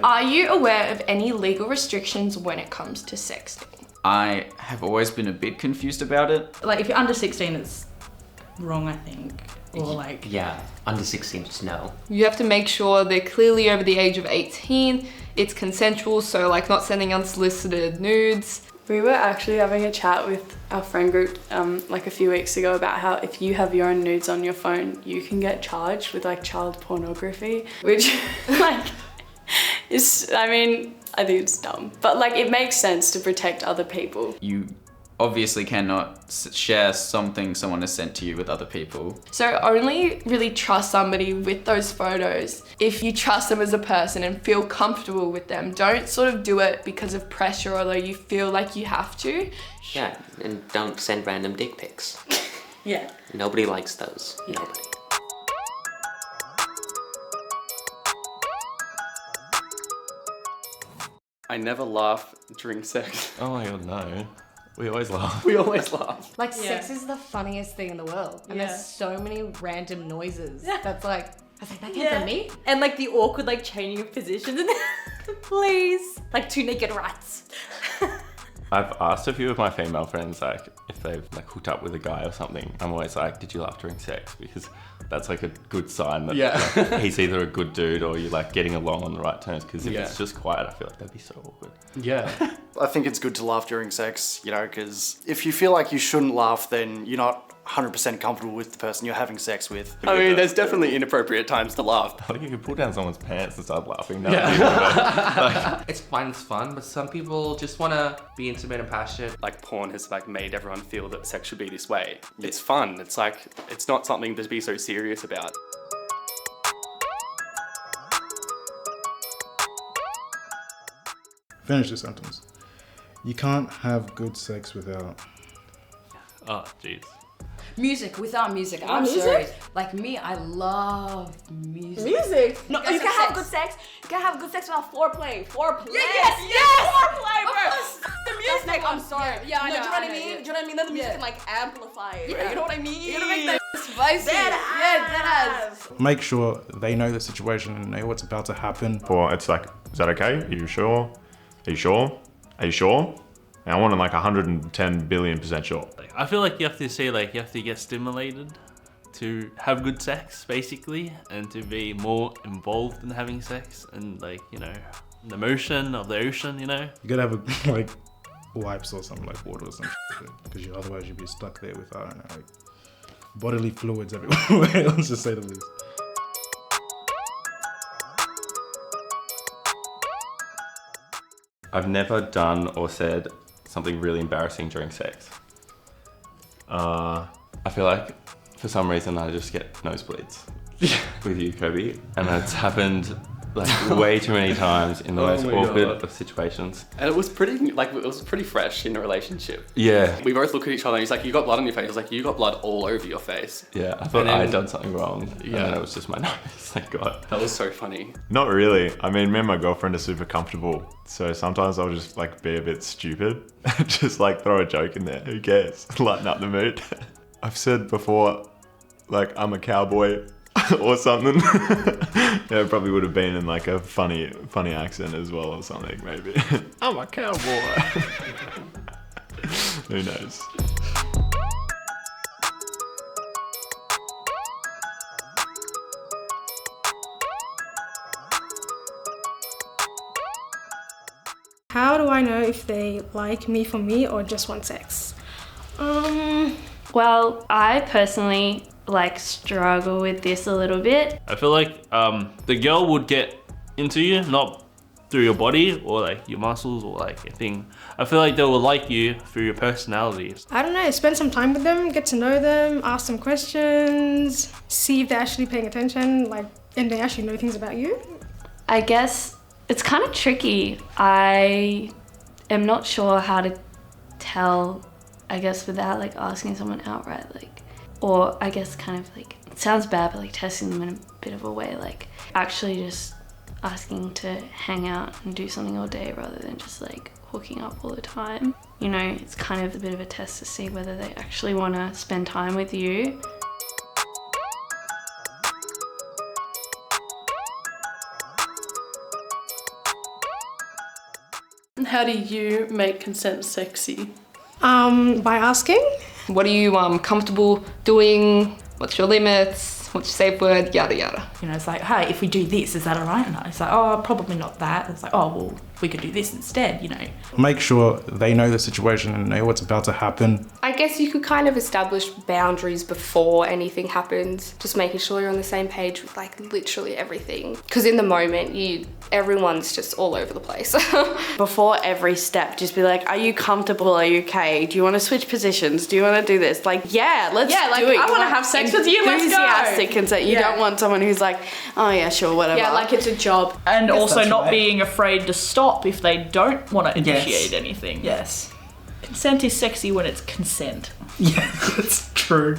Are you aware of any legal restrictions when it comes to sexting? I have always been a bit confused about it. Like, if you're under 16, it's wrong, I think. Or like... Yeah, under 16, just no. You have to make sure they're clearly over the age of 18. It's consensual, so like not sending unsolicited nudes. We were actually having a chat with our friend group like a few weeks ago about how if you have your own nudes on your phone, you can get charged with like child pornography, which like is, I mean, I think it's dumb, but like it makes sense to protect other people. You obviously cannot share something someone has sent to you with other people. So only really trust somebody with those photos if you trust them as a person and feel comfortable with them. Don't sort of do it because of pressure, although you feel like you have to. Yeah, and don't send random dick pics. Yeah. Nobody likes those. Yeah. Nobody. I never laugh during sex. Oh my god, no. We always laugh. We always laugh. Like, sex is the funniest thing in the world. And there's so many random noises that's like, I was like, that came from me? And like the awkward like changing of positions and please. Like two naked rats. I've asked a few of my female friends, like, if they've like hooked up with a guy or something. I'm always like, did you laugh during sex? Because that's like a good sign that like, he's either a good dude or you're like getting along on the right terms. Because if it's just quiet, I feel like that'd be so awkward. Yeah. I think it's good to laugh during sex, you know, because if you feel like you shouldn't laugh, then you're not 100% comfortable with the person you're having sex with. I mean, there's definitely inappropriate times to laugh. I think you could pull down someone's pants and start laughing. No, It's fun, but some people just want to be intimate and passionate. Like porn has like made everyone feel that sex should be this way. It's fun. It's like, it's not something to be so serious about. Finish the sentence. You can't have good sex without... Oh, jeez. Music, without music. I'm sorry. Like me, I love music. Music? No, you can have good sex. You can have good sex without foreplay. Foreplay. Yes! Foreplay, bro. The music. I'm sorry. Yeah, I know. Do you know what I mean? Do you know what I mean? Then the music can like amplify it. Yeah. You know what I mean? You're gonna make that spicy. That ass. Make sure they know the situation and know what's about to happen. Or it's like, is that okay? Are you sure? Are you sure? Are you sure? And I want like 110 billion% sure. I feel like you have to say like you have to get stimulated to have good sex basically, and to be more involved in having sex and like, you know, the motion of the ocean, you know. You gotta have a, like wipes or something, like water or something, because otherwise you'd be stuck there with, I don't know, like bodily fluids everywhere. Let's just say the least. I've never done or said something really embarrassing during sex. I feel like for some reason I just get nosebleeds with you, Kobe, and it's happened like way too many times in the most awkward of situations. And it was pretty fresh in the relationship. Yeah. We both look at each other and he's like, you got blood on your face. I was like, you got blood all over your face. Yeah, I thought I had done something wrong. And then it was just my nose, thank God. That was so funny. Not really. I mean, me and my girlfriend are super comfortable. So sometimes I'll just like be a bit stupid. Just like throw a joke in there. Who cares? Lighten up the mood. I've said before, like, I'm a cowboy or something. Yeah, it probably would have been in like a funny accent as well or something, maybe. I'm a cowboy. Who knows? How do I know if they like me for me or just want sex? Well, I personally like struggle with this a little bit. I feel like the girl would get into you, not through your body or like your muscles or like a thing. I feel like they will like you through your personality. I don't know, spend some time with them, get to know them, ask them questions, see if they're actually paying attention, like, and they actually know things about you. I guess it's kind of tricky. I am not sure how to tell, I guess, without like asking someone outright, like, or I guess kind of like, it sounds bad, but like testing them in a bit of a way, like actually just asking to hang out and do something all day rather than just like hooking up all the time. You know, it's kind of a bit of a test to see whether they actually want to spend time with you. How do you make consent sexy? By asking. What are you comfortable doing? What's your limits? What's your safe word? Yada yada. You know, it's like, hey, if we do this, is that alright? And it's like, oh, probably not that. It's like, oh, well, we could do this instead, you know. Make sure they know the situation and know what's about to happen. I guess you could kind of establish boundaries before anything happens, just making sure you're on the same page with like literally everything. Because in the moment, everyone's just all over the place. Before every step, just be like, are you comfortable? Are you okay? Do you want to switch positions? Do you want to do this? Like, yeah, let's do it. I want to have sex with you, let's go. Enthusiastic consent. You don't want someone who's like, oh yeah, sure, whatever. Yeah, like it's a job. And also that's not right. being afraid to stop if they don't want to initiate anything. Yes. Consent is sexy when it's consent. Yeah, that's true.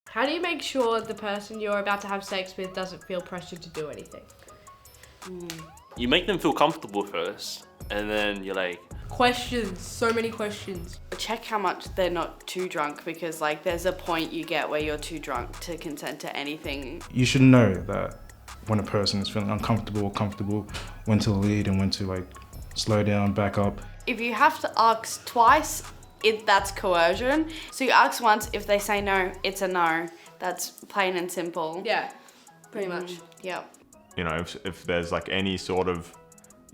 How do you make sure the person you're about to have sex with doesn't feel pressured to do anything? You make them feel comfortable first, and then you're like, Questions, so many questions. Check how much they're not too drunk, because like there's a point you get where you're too drunk to consent to anything. You should know that when a person is feeling uncomfortable or comfortable, when to lead and when to like slow down, back up. If you have to ask twice, that's coercion. So you ask once, if they say no, it's a no. That's plain and simple. Yeah, pretty much. Yeah. You know, if there's like any sort of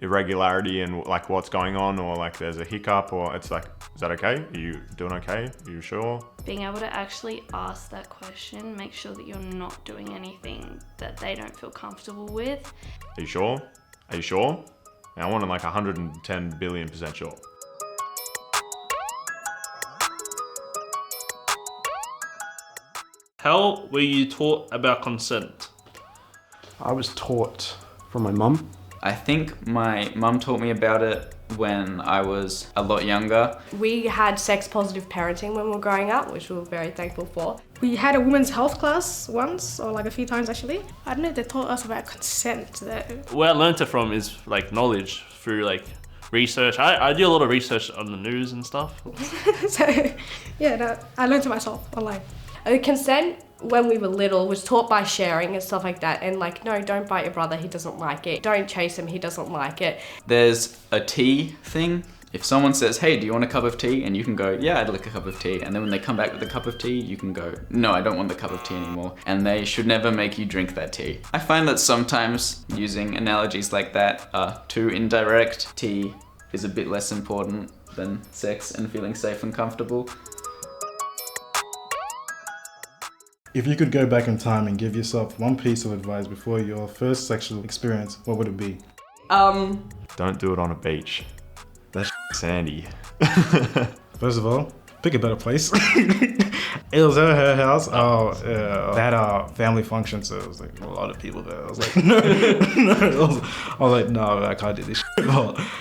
irregularity in like what's going on, or like there's a hiccup, or it's like, is that okay? Are you doing okay? Are you sure? Being able to actually ask that question, make sure that you're not doing anything that they don't feel comfortable with. Are you sure? Are you sure? I want to like 110 billion% sure. how were you taught about consent? I was taught from my mum. I think my mum taught me about it when I was a lot younger. We had sex positive parenting when we were growing up, which we were very thankful for. We had a women's health class once, or like a few times actually. I don't know if they taught us about consent though. Where I learned it from is like knowledge through like research. I do a lot of research on the news and stuff. So yeah, no, I learned it myself online. Consent when we were little was taught by sharing and stuff like that, and like, no, don't bite your brother, he doesn't like it. Don't chase him, he doesn't like it. There's a tea thing. If someone says, hey, do you want a cup of tea? And you can go, yeah, I'd like a cup of tea. And then when they come back with a cup of tea, you can go, no, I don't want the cup of tea anymore. And they should never make you drink that tea. I find that sometimes using analogies like that are too indirect. Tea is a bit less important than sex and feeling safe and comfortable. If you could go back in time and give yourself one piece of advice before your first sexual experience, what would it be? Don't do it on a beach. That's sandy. First of all, pick a better place. It was at her house. They had a family function, so it was like a lot of people there. I was like, no. I was like, no, I can't do this shit.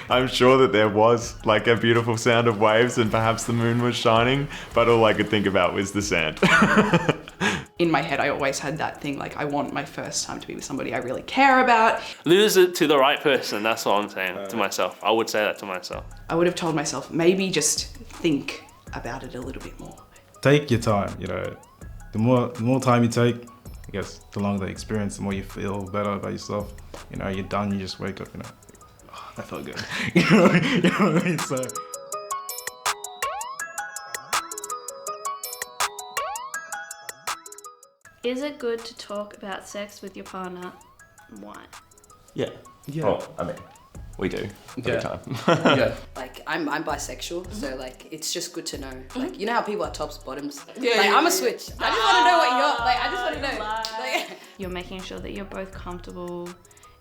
I'm sure that there was like a beautiful sound of waves and perhaps the moon was shining, but all I could think about was the sand. In my head, I always had that thing, like, I want my first time to be with somebody I really care about. Lose it to the right person, that's what I'm saying to myself. I would say that to myself. I would have told myself, maybe just think about it a little bit more. Take your time, you know. The more time you take, I guess the longer the experience, the more you feel better about yourself. You know, you're done, you just wake up, you know, oh, that felt good. you know what I mean? So. Is it good to talk about sex with your partner? Why? Yeah. Oh, I mean, we do every time. Yeah. Like I'm bisexual, so like it's just good to know. Like you know how people are tops, bottoms. Yeah, like yeah, I'm yeah. a switch. I just want to know what you're like. I just want to know. Like You're making sure that you're both comfortable.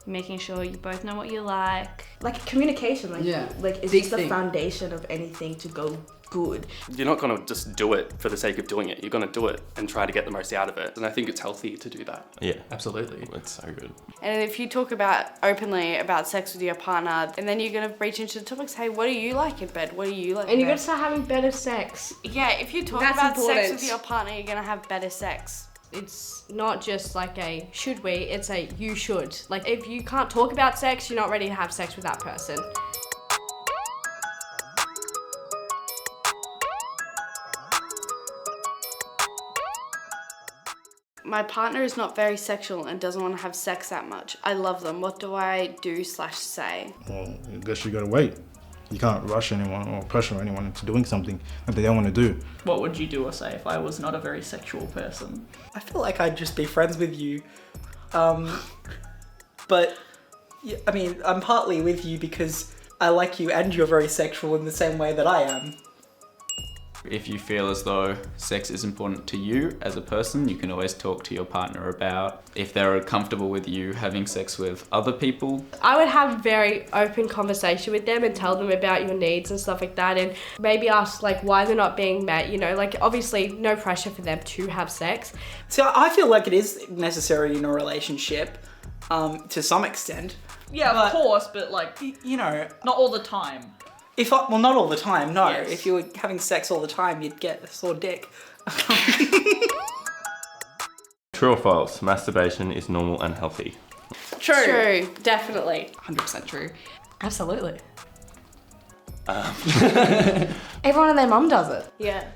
You're making sure you both know what you like. Like communication, like Yeah. like it's Big just the thing. foundation of anything to go good. You're not going to just do it for the sake of doing it. You're going to do it and try to get the most out of it. And I think it's healthy to do that. Yeah, absolutely. It's so good. And if you talk about openly about sex with your partner, and then you're gonna reach into the topics, hey, what do you like in bed? What do you like? And in you're bed? gonna start having better sex. Yeah, if you talk That's about sex important. with your partner, you're gonna have better sex. It's not just like a should we, it's a you should. Like if you can't talk about sex, you're not ready to have sex with that person. My partner is not very sexual and doesn't want to have sex that much. I love them. What do I do/say? Well, I guess you gotta wait. You can't rush anyone or pressure anyone into doing something that they don't want to do. What would you do or say if I was not a very sexual person? I feel like I'd just be friends with you. But, yeah, I mean, I'm partly with you because I like you and you're very sexual in the same way that I am. If you feel as though sex is important to you as a person, you can always talk to your partner about if they're comfortable with you having sex with other people. I would have a very open conversation with them and tell them about your needs and stuff like that, and maybe ask like why they're not being met, you know, like obviously no pressure for them to have sex. So I feel like it is necessary in a relationship, to some extent. Yeah, of course, but like, you know, not all the time. Well, not all the time, no. Yes. If you were having sex all the time, you'd get a sore dick. True or false? Masturbation is normal and healthy. True. Definitely. 100% true. Absolutely. Everyone and their mum does it. Yeah.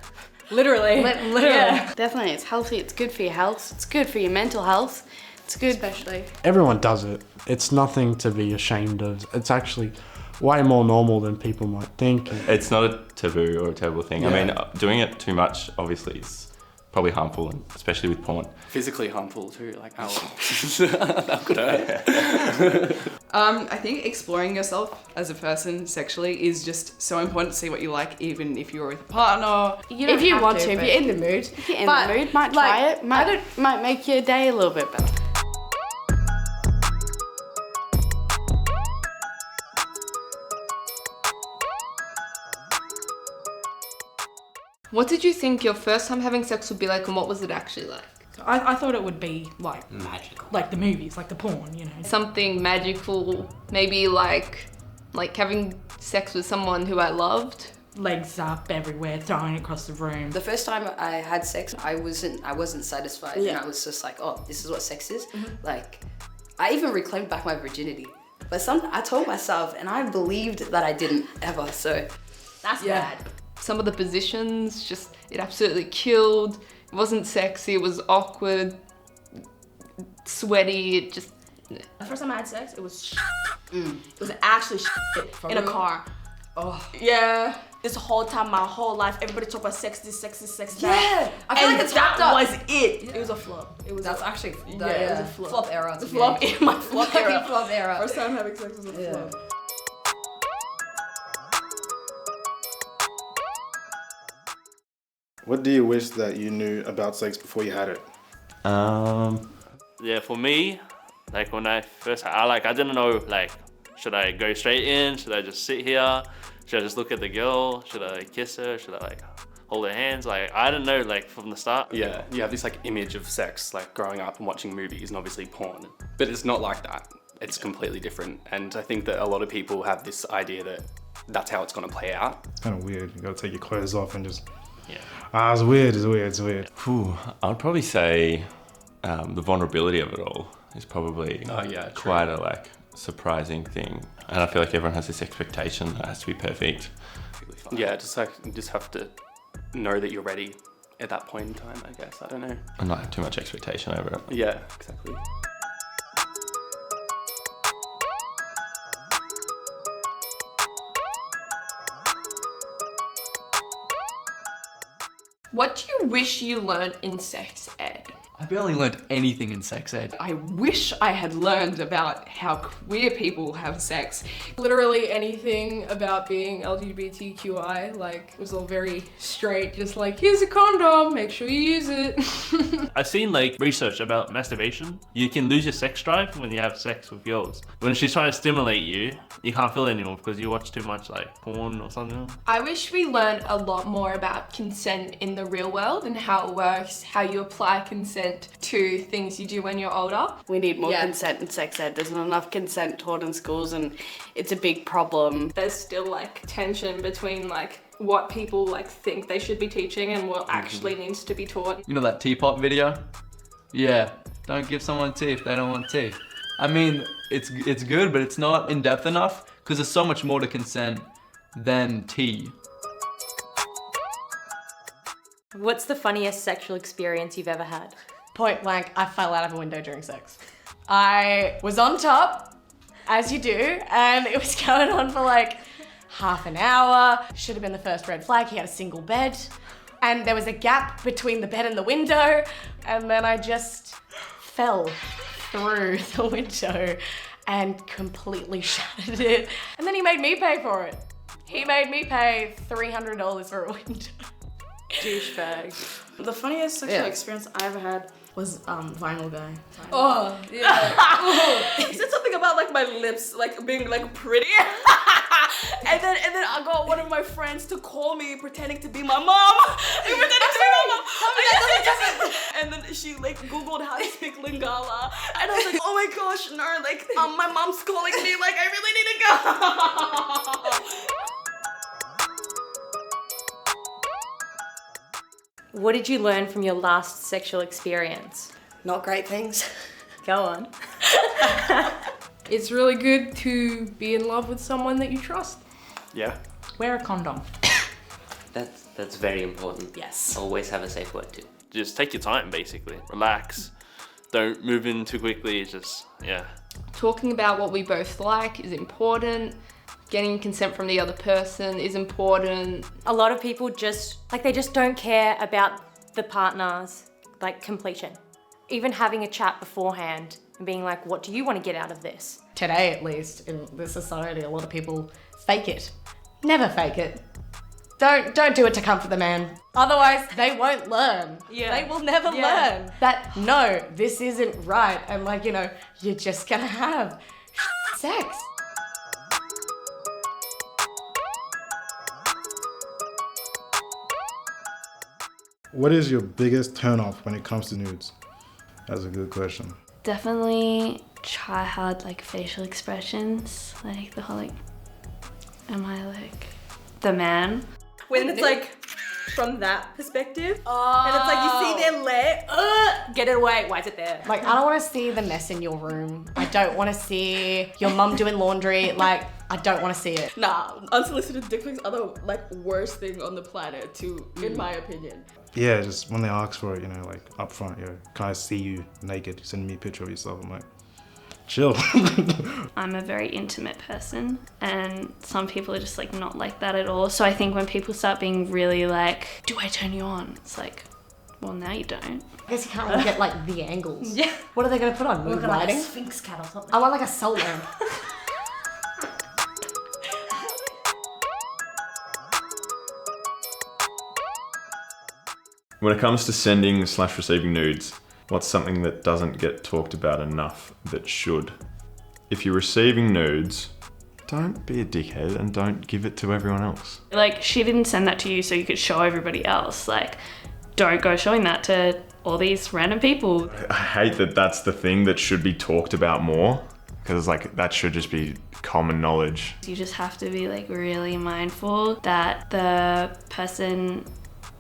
Literally. Literally. Yeah, definitely. It's healthy. It's good for your health. It's good for your mental health. It's good. Especially. Everyone does it. It's nothing to be ashamed of. It's actually way more normal than people might think. It's not a taboo or a terrible thing. Yeah. I mean, doing it too much obviously is probably harmful, and especially with porn. Physically harmful too, like ow. That could hurt. I think exploring yourself as a person sexually is just so important to see what you like, even if you're with a partner. If you want to, if you're in the mood. If you're in the mood, might try it. Might make your day a little bit better. What did you think your first time having sex would be like, and what was it actually like? I thought it would be like magical, like the movies, like the porn, you know. Something magical, maybe like having sex with someone who I loved. Legs up everywhere, throwing across the room. The first time I had sex, I wasn't satisfied, and I was just like, oh, this is what sex is. Like, I even reclaimed back my virginity, but I told myself, and I believed that I didn't ever. So That's bad. Some of the positions, just, it absolutely killed. It wasn't sexy, it was awkward, sweaty, it just... The first time I had sex, it was It was actually in a car. Oh. Yeah. This whole time, my whole life, everybody talk about sex this, sex that. Yeah. I feel like it's wrapped up. was it. Yeah. It was a flop. It was That's actually it was a flop. Flop era. The flop in my flop era. Flop era. First time having sex was a flop. What do you wish that you knew about sex before you had it? Yeah, for me, like when I first, I didn't know, like, should I go straight in? Should I just sit here? Should I just look at the girl? Should I kiss her? Should I like hold her hands? Like, I didn't know, like, from the start. Yeah, you have this like image of sex, like growing up and watching movies and obviously porn, but it's not like that. It's completely different. And I think that a lot of people have this idea that that's how it's gonna play out. It's kind of weird. You gotta take your clothes off and just... it's weird. Whew, I'd probably say the vulnerability of it all is probably quite a like surprising thing, and I feel like everyone has this expectation that it has to be perfect. Yeah, you just have to know that you're ready at that point in time, I guess. I don't know. And not have too much expectation over it. Yeah, exactly. What do you wish you learned in sex ed? I barely learned anything in sex ed. I wish I had learned about how queer people have sex. Literally anything about being LGBTQI, like, it was all very straight, just like, here's a condom, make sure you use it. I've seen like research about masturbation. You can lose your sex drive when you have sex with girls. When she's trying to stimulate you, you can't feel it anymore because you watch too much like porn or something. I wish we learned a lot more about consent in the real world and how it works, how you apply consent to things you do when you're older. We need more consent in sex ed. There's not enough consent taught in schools and it's a big problem. There's still like tension between like what people like think they should be teaching and what actually needs to be taught. You know that teapot video? Yeah, don't give someone tea if they don't want tea. I mean, it's good, but it's not in depth enough because there's so much more to consent than tea. What's the funniest sexual experience you've ever had? Point blank, I fell out of a window during sex. I was on top, as you do, and it was going on for like half an hour. Should have been the first red flag. He had a single bed, and there was a gap between the bed and the window, and then I just fell through the window and completely shattered it. And then he made me pay for it. He made me pay $300 for a window. Douchebag. The funniest sexual experience I ever had was vinyl guy. Oh, yeah. He said something about like my lips like being like pretty. and then I got one of my friends to call me pretending to be my mom. He pretended to be my mom. And then she like Googled how to speak Lingala. And I was like, oh my gosh, no, like my mom's calling me, like I really need to go. What did you learn from your last sexual experience? Not great things. Go on. It's really good to be in love with someone that you trust. Yeah. Wear a condom. That's very important. Yes. Always have a safe word too. Just take your time, basically. Relax. Don't move in too quickly. Just, yeah. Talking about what we both like is important. Getting consent from the other person is important. A lot of people just don't care about the partner's completion. Even having a chat beforehand and being like, what do you want to get out of this? Today, at least, in this society, a lot of people fake it. Never fake it. Don't do it to comfort the man. Otherwise, they won't learn. Yeah. They will never learn that, no, this isn't right. And you're just gonna have sex. What is your biggest turnoff when it comes to nudes? That's a good question. Definitely try hard facial expressions. The whole am I the man? When it's from that perspective, and it's you see their leg, get it away, why is it there? I don't want to see the mess in your room. I don't want to see your mum doing laundry. I don't want to see it. Nah, unsolicited dick pics are the worst thing on the planet too, in my opinion. Yeah, just when they ask for it, up front, can I see you naked? Send me a picture of yourself. I'm like, chill. I'm a very intimate person, and some people are just not like that at all. So I think when people start being really do I turn you on? It's well, now you don't. I guess you can't really get the angles. Yeah. What are they going to put on? Mood lighting? A Sphinx cat or something. I want a soul lamp. When it comes to sending / receiving nudes, what's something that doesn't get talked about enough that should? If you're receiving nudes, don't be a dickhead and don't give it to everyone else. She didn't send that to you so you could show everybody else. Don't go showing that to all these random people. I hate that that's the thing that should be talked about more, because that should just be common knowledge. You just have to be really mindful that the person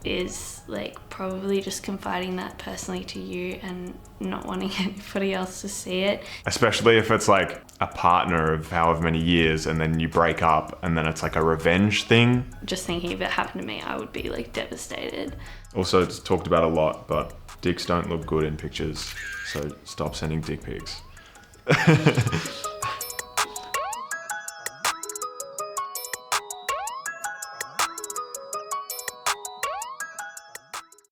is probably just confiding that personally to you and not wanting anybody else to see it. Especially if it's a partner of however many years and then you break up and then it's a revenge thing. Just thinking if it happened to me, I would be devastated. Also, it's talked about a lot, but dicks don't look good in pictures, so stop sending dick pics.